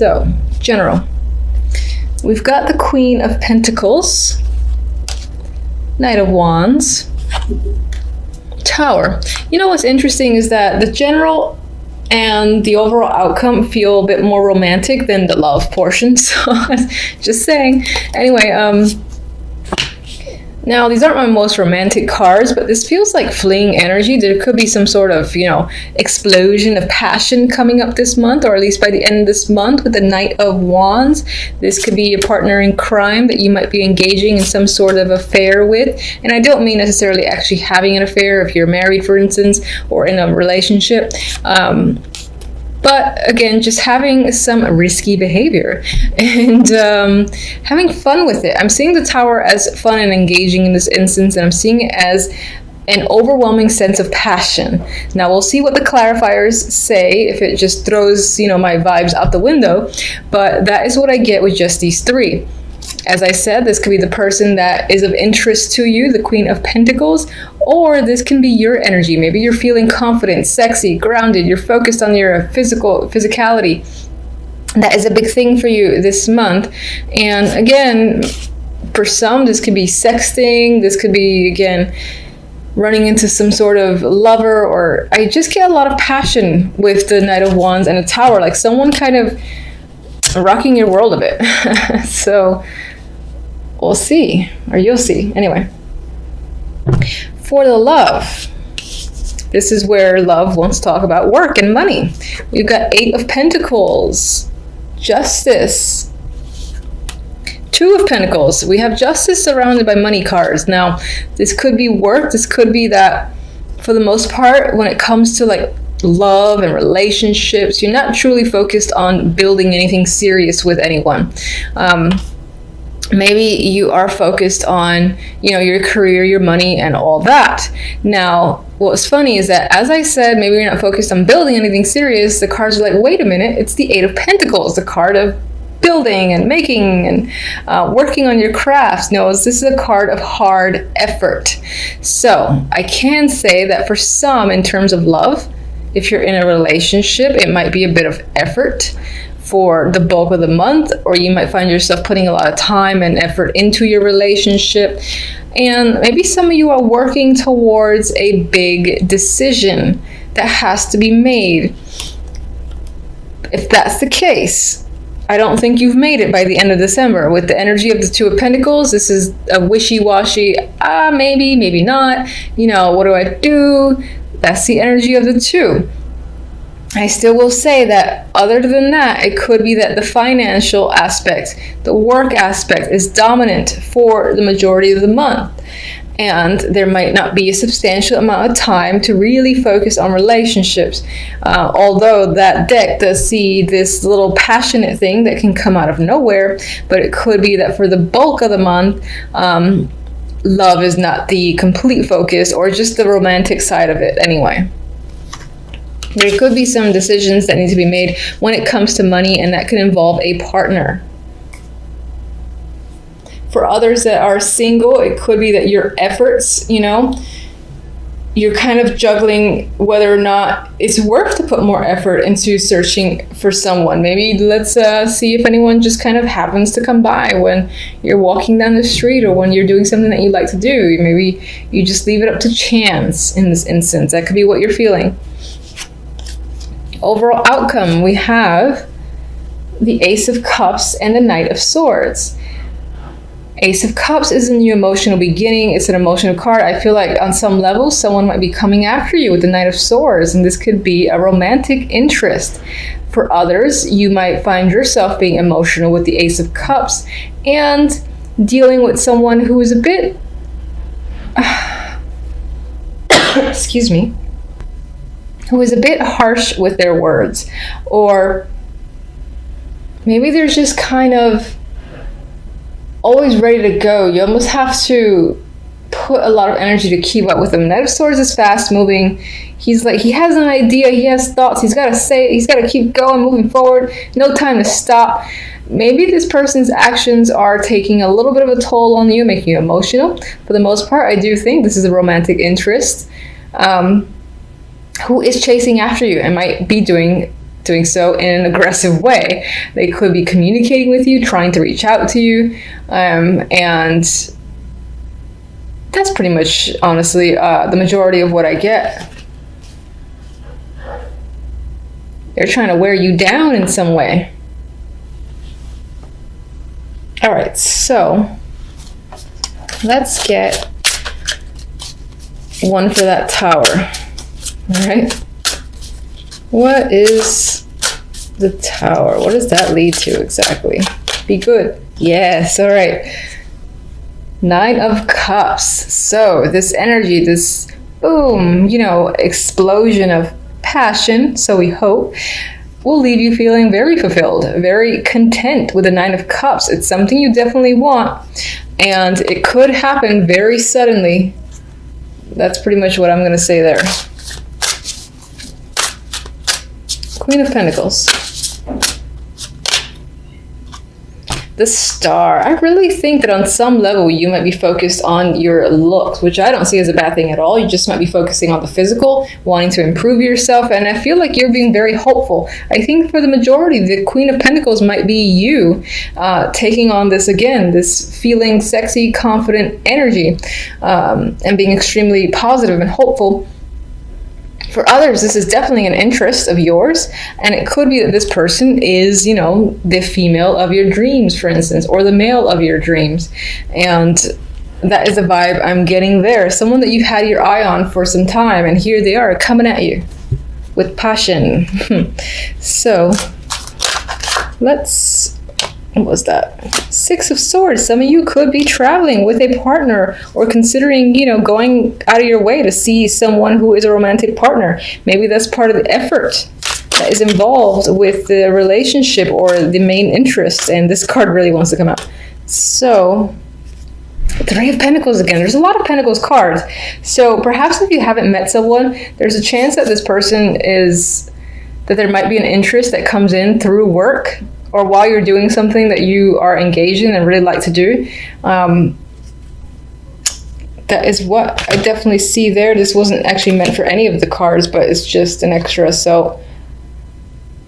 So, general. We've got the Queen of Pentacles, Knight of Wands, Tower. You know what's interesting is that the general and the overall outcome feel a bit more romantic than the love portion. So, just saying. Anyway, now, these aren't my most romantic cards, but this feels like fleeing energy. There could be some sort of, explosion of passion coming up this month, or at least by the end of this month with the Knight of Wands. This could be a partner in crime that you might be engaging in some sort of affair with. And I don't mean necessarily actually having an affair if you're married, for instance, or in a relationship. But again, just having some risky behavior and having fun with it. I'm seeing the Tower as fun and engaging in this instance, and I'm seeing it as an overwhelming sense of passion. Now, we'll see what the clarifiers say, if it just throws, my vibes out the window. But that is what I get with just these three. As I said, this could be the person that is of interest to you, the Queen of Pentacles, or this can be your energy. Maybe you're feeling confident, sexy, grounded, you're focused on your physicality. That is a big thing for you this month. And again, for some, this could be sexting, this could be, again, running into some sort of lover, or I just get a lot of passion with the Knight of Wands and a Tower, like someone kind of rocking your world a bit. So we'll see, or you'll see. Anyway, for the love, this is where love wants to talk about work and money. We've got 8 of Pentacles, Justice, 2 of Pentacles. We have Justice surrounded by money cards. Now, this could be work. This could be that, for the most part, when it comes to like love and relationships, you're not truly focused on building anything serious with anyone. Maybe you are focused on, your career, your money, and all that. Now, what's funny is that, as I said, maybe you're not focused on building anything serious. The cards are like, wait a minute, it's the 8 of Pentacles, the card of building and making and working on your crafts. No, this is a card of hard effort. So I can say that for some, in terms of love, if you're in a relationship, it might be a bit of effort for the bulk of the month, or you might find yourself putting a lot of time and effort into your relationship. And maybe some of you are working towards a big decision that has to be made. If that's the case, I don't think you've made it by the end of December. With the energy of the 2 of Pentacles, this is a wishy-washy, maybe, maybe not. What do I do? That's the energy of the 2. I still will say that other than that, it could be that the financial aspect, the work aspect is dominant for the majority of the month. And there might not be a substantial amount of time to really focus on relationships. Although that deck does see this little passionate thing that can come out of nowhere, but it could be that for the bulk of the month, love is not the complete focus, or just the romantic side of it anyway. There could be some decisions that need to be made when it comes to money, and that could involve a partner. For others that are single, it could be that your efforts, you're kind of juggling whether or not it's worth to put more effort into searching for someone. Maybe let's see if anyone just kind of happens to come by when you're walking down the street, or when you're doing something that you like to do. Maybe you just leave it up to chance in this instance. That could be what you're feeling. Overall outcome, we have the Ace of Cups and the Knight of Swords. Ace of Cups is a new emotional beginning. It's an emotional card. I feel like on some level, someone might be coming after you with the Knight of Swords, and this could be a romantic interest. For others, you might find yourself being emotional with the Ace of Cups and dealing with someone who is a bit, excuse me, who is a bit harsh with their words. Or maybe they're just kind of always ready to go. You almost have to put a lot of energy to keep up with him. Knight of Swords is fast moving. He's like, he has an idea, he has thoughts, he's got to say it, he's got to keep going, moving forward, no time to stop. Maybe this person's actions are taking a little bit of a toll on you, making you emotional. For the most part, I do think this is a romantic interest who is chasing after you and might be doing doing so in an aggressive way. They could be communicating with you, trying to reach out to you, and that's pretty much, honestly, the majority of what I get. They're trying to wear you down in some way. All right, so let's get one for that Tower. All right. What is the Tower? What does that lead to exactly? Be good. Yes, all right. 9 of Cups. So this energy, this boom, explosion of passion, so we hope, will leave you feeling very fulfilled, very content with the 9 of Cups. It's something you definitely want, and it could happen very suddenly. That's pretty much what I'm going to say there. Queen of Pentacles. The Star. I really think that on some level you might be focused on your looks, which I don't see as a bad thing at all. You just might be focusing on the physical, wanting to improve yourself, and I feel like you're being very hopeful. I think for the majority, the Queen of Pentacles might be you taking on this again, this feeling sexy, confident energy, and being extremely positive and hopeful. For others, this is definitely an interest of yours, and it could be that this person is, the female of your dreams, for instance, or the male of your dreams. And that is a vibe I'm getting there. Someone that you've had your eye on for some time, and here they are coming at you with passion. So what was that? 6 of Swords. Some of you could be traveling with a partner, or considering, going out of your way to see someone who is a romantic partner. Maybe that's part of the effort that is involved with the relationship or the main interest, and this card really wants to come out. So, 3 of Pentacles again. There's a lot of Pentacles cards. So perhaps if you haven't met someone, there's a chance that this person that there might be an interest that comes in through work, or while you're doing something that you are engaged in and really like to do. That is what I definitely see there. This wasn't actually meant for any of the cards, but it's just an extra. So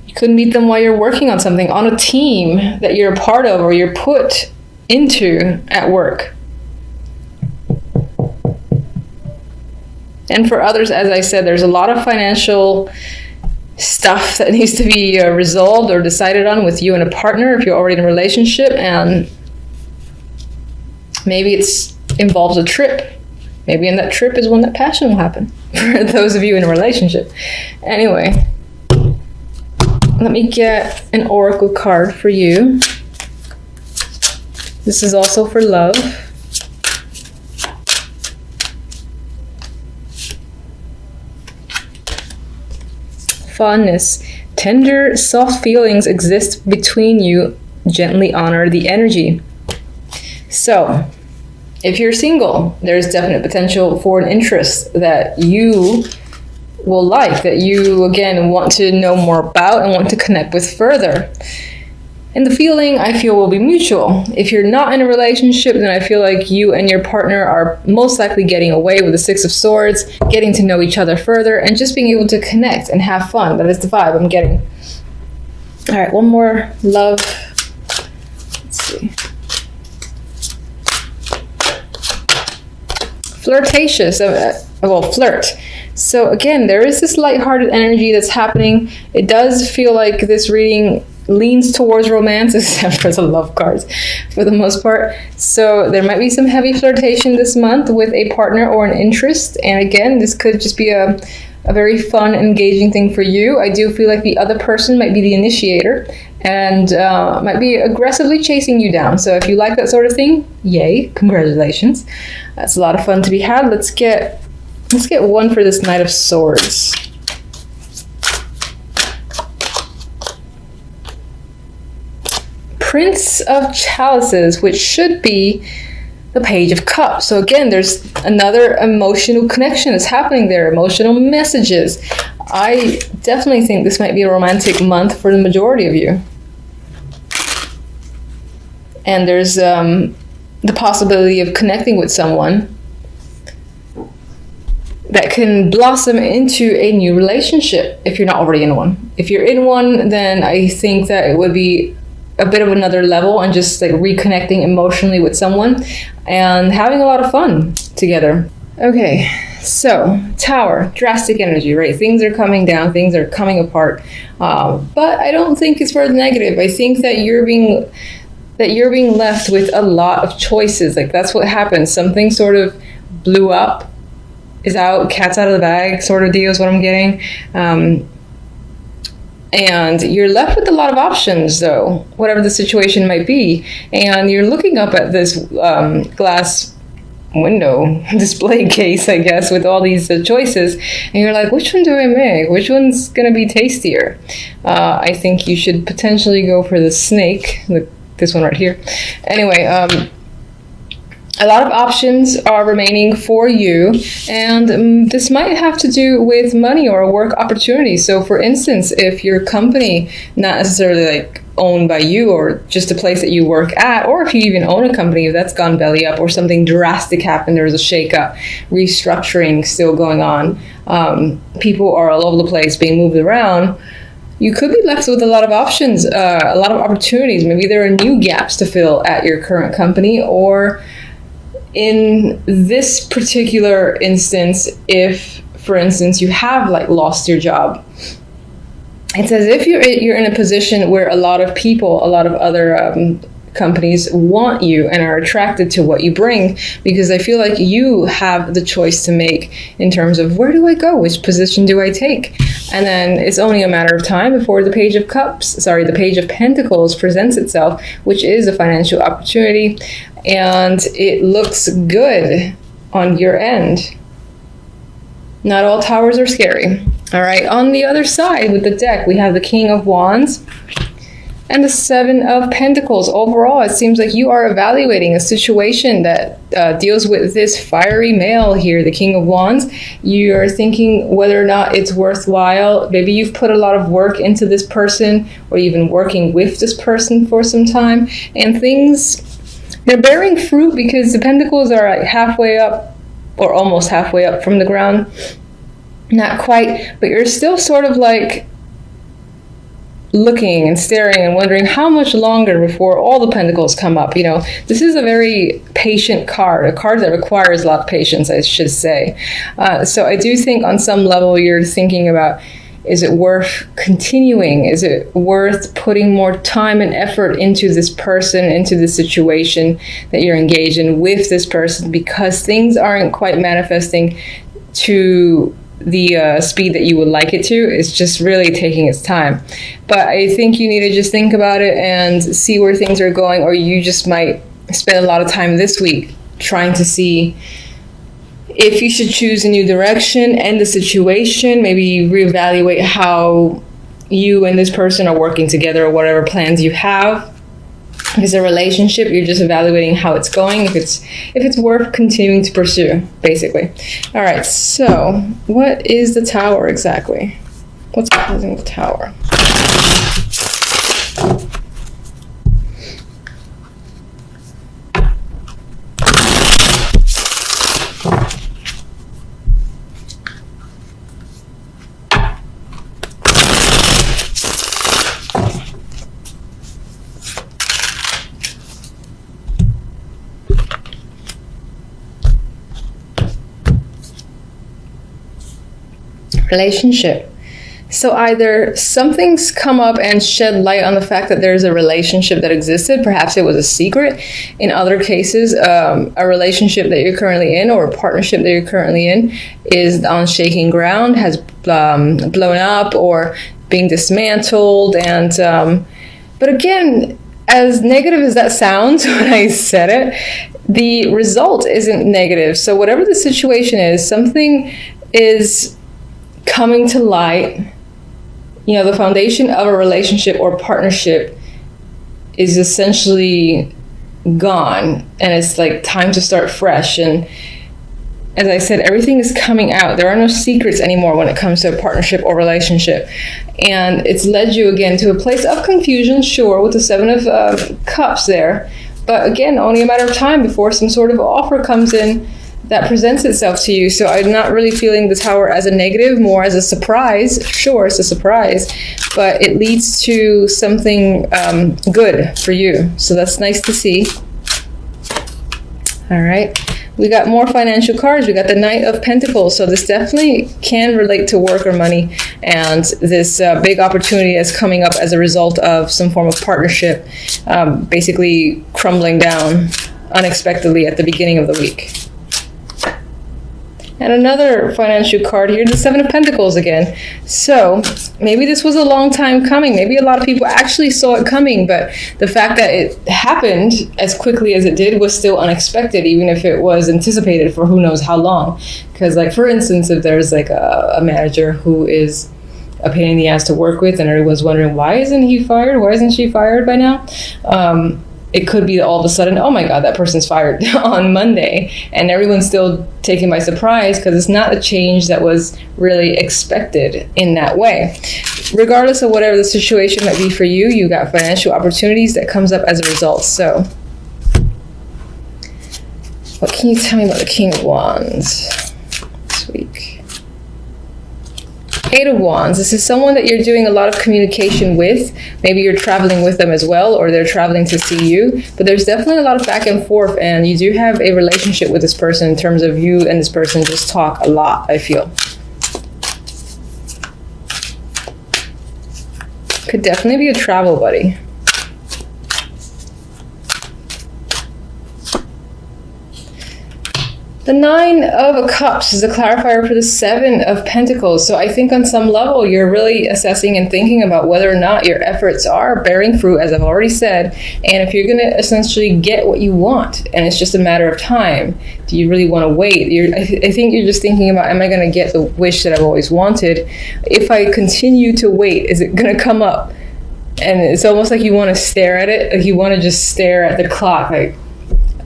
you could meet them while you're working on something, on a team that you're a part of or you're put into at work. And for others, as I said, there's a lot of financial stuff that needs to be resolved or decided on with you and a partner if you're already in a relationship, and maybe it involves a trip. Maybe in that trip is when that passion will happen for those of you in a relationship. Anyway, let me get an oracle card for you. This is also for love. Fondness. Tender, soft feelings exist between you. Gently honor the energy. So, if you're single, there's definite potential for an interest that you will like, that you, again, want to know more about and want to connect with further. And the feeling, I feel, will be mutual. If you're not in a relationship, then I feel like you and your partner are most likely getting away with the 6 of Swords, getting to know each other further, and just being able to connect and have fun. That is the vibe I'm getting. All right, one more. Love. Let's see. Flirtatious. Flirt. So again, there is this lighthearted energy that's happening. It does feel like this reading leans towards romance, except for the love cards for the most part. So there might be some heavy flirtation this month with a partner or an interest. And again, this could just be a very fun, engaging thing for you. I do feel like the other person might be the initiator and might be aggressively chasing you down. So if you like that sort of thing, yay, congratulations. That's a lot of fun to be had. Let's get one for this Knight of Swords. Prince of Chalices, which should be the Page of Cups. So again, there's another emotional connection that's happening there, emotional messages. I definitely think this might be a romantic month for the majority of you. And there's the possibility of connecting with someone that can blossom into a new relationship if you're not already in one. If you're in one, then I think that it would be a bit of another level and just like reconnecting emotionally with someone and having a lot of fun together. Okay, so Tower, drastic energy, right? Things are coming down, things are coming apart, but I don't think it's for the negative. I think that you're being left with a lot of choices. Like, that's what happens. Something sort of blew up, is out, cat's out of the bag sort of deal is what I'm getting. And you're left with a lot of options, though, whatever the situation might be. And you're looking up at this glass window display case, I guess, with all these choices. And you're like, which one do I make? Which one's going to be tastier? I think you should potentially go for the snake, this one right here. Anyway, a lot of options are remaining for you, and this might have to do with money or a work opportunity. So for instance, if your company, not necessarily like owned by you or just a place that you work at, or if you even own a company that's gone belly up or something drastic happened, there's a shakeup, restructuring still going on, people are all over the place being moved around, you could be left with a lot of options, a lot of opportunities. Maybe there are new gaps to fill at your current company, or in this particular instance, if, for instance, you have like lost your job, it's as if you're in a position where a lot of people, a lot of other companies want you and are attracted to what you bring, because I feel like you have the choice to make in terms of, where do I go? Which position do I take? And then it's only a matter of time before the Page of Pentacles presents itself, which is a financial opportunity, and it looks good on your end. Not all towers are scary. All right, on the other side with the deck, we have the King of Wands and the Seven of Pentacles. Overall, it seems like you are evaluating a situation that deals with this fiery male here, the King of Wands. You're thinking whether or not it's worthwhile. Maybe you've put a lot of work into this person, or you've been working with this person for some time, and things, they're bearing fruit because the Pentacles are like halfway up, or almost halfway up from the ground. Not quite, but you're still sort of like looking and staring and wondering how much longer before all the pentacles come up. You know, this is a very patient card, a card that requires a lot of patience, I should say. So I do think on some level you're thinking about, is it worth continuing? Is it worth putting more time and effort into this person, into the situation that you're engaged in with this person, because things aren't quite manifesting to the speed that you would like it to? It's just really taking its time. But I think you need to just think about it and see where things are going, or you just might spend a lot of time this week trying to see if you should choose a new direction and the situation, maybe reevaluate how you and this person are working together, or whatever plans you have. If it's a relationship, you're just evaluating how it's going, if it's worth continuing to pursue, basically. All right, so what is the Tower exactly? What's causing the Tower? Relationship. So either something's come up and shed light on the fact that there's a relationship that existed. Perhaps it was a secret. In other cases, a relationship that you're currently in, or a partnership that you're currently in, is on shaking ground, has blown up or being dismantled. And but again, as negative as that sounds when I said it, the result isn't negative. So whatever the situation is, something is coming to light. You know, the foundation of a relationship or partnership is essentially gone, and it's like time to start fresh. And as I said, everything is coming out. There are no secrets anymore when it comes to a partnership or relationship. And it's led you again to a place of confusion, sure, with the Seven of Cups there. But again, only a matter of time before some sort of offer comes in that presents itself to you. So I'm not really feeling the Tower as a negative, more as a surprise. Sure, it's a surprise, but it leads to something good for you. So that's nice to see. All right. We got more financial cards. We got the Knight of Pentacles. So this definitely can relate to work or money. And this big opportunity is coming up as a result of some form of partnership, basically crumbling down unexpectedly at the beginning of the week. And another financial card here, the Seven of Pentacles again. So maybe this was a long time coming. Maybe a lot of people actually saw it coming, but the fact that it happened as quickly as it did was still unexpected, even if it was anticipated for who knows how long. Because, like, for instance, if there's like a manager who is a pain in the ass to work with and everyone's wondering, why isn't he fired? Why isn't she fired by now? It could be all of a sudden, oh my God, that person's fired on Monday, and everyone's still taken by surprise because it's not a change that was really expected in that way. Regardless of whatever the situation might be for you, you got financial opportunities that comes up as a result. So what can you tell me about the King of Wands this week? Eight of Wands. This is someone that you're doing a lot of communication with. Maybe you're traveling with them as well, or they're traveling to see you. But there's definitely a lot of back and forth, and you do have a relationship with this person in terms of you and this person just talk a lot, I feel. Could definitely be a travel buddy. The Nine of Cups is a clarifier for the Seven of Pentacles. So I think on some level, you're really assessing and thinking about whether or not your efforts are bearing fruit, as I've already said. And if you're going to essentially get what you want, and it's just a matter of time, do you really want to wait? I think you're just thinking about, am I going to get the wish that I've always wanted? If I continue to wait, is it going to come up? And it's almost like you want to stare at it. Like you want to just stare at the clock, like,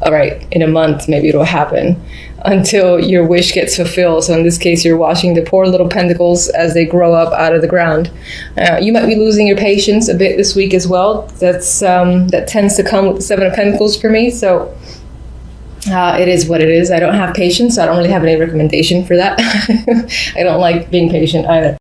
all right, in a month, maybe it'll happen, until your wish gets fulfilled. So in this case, you're watching the poor little pentacles as they grow up out of the ground. You might be losing your patience a bit this week as well. That tends to come with the Seven of Pentacles for me. So it is what it is. I don't have patience, so I don't really have any recommendation for that. I don't like being patient either.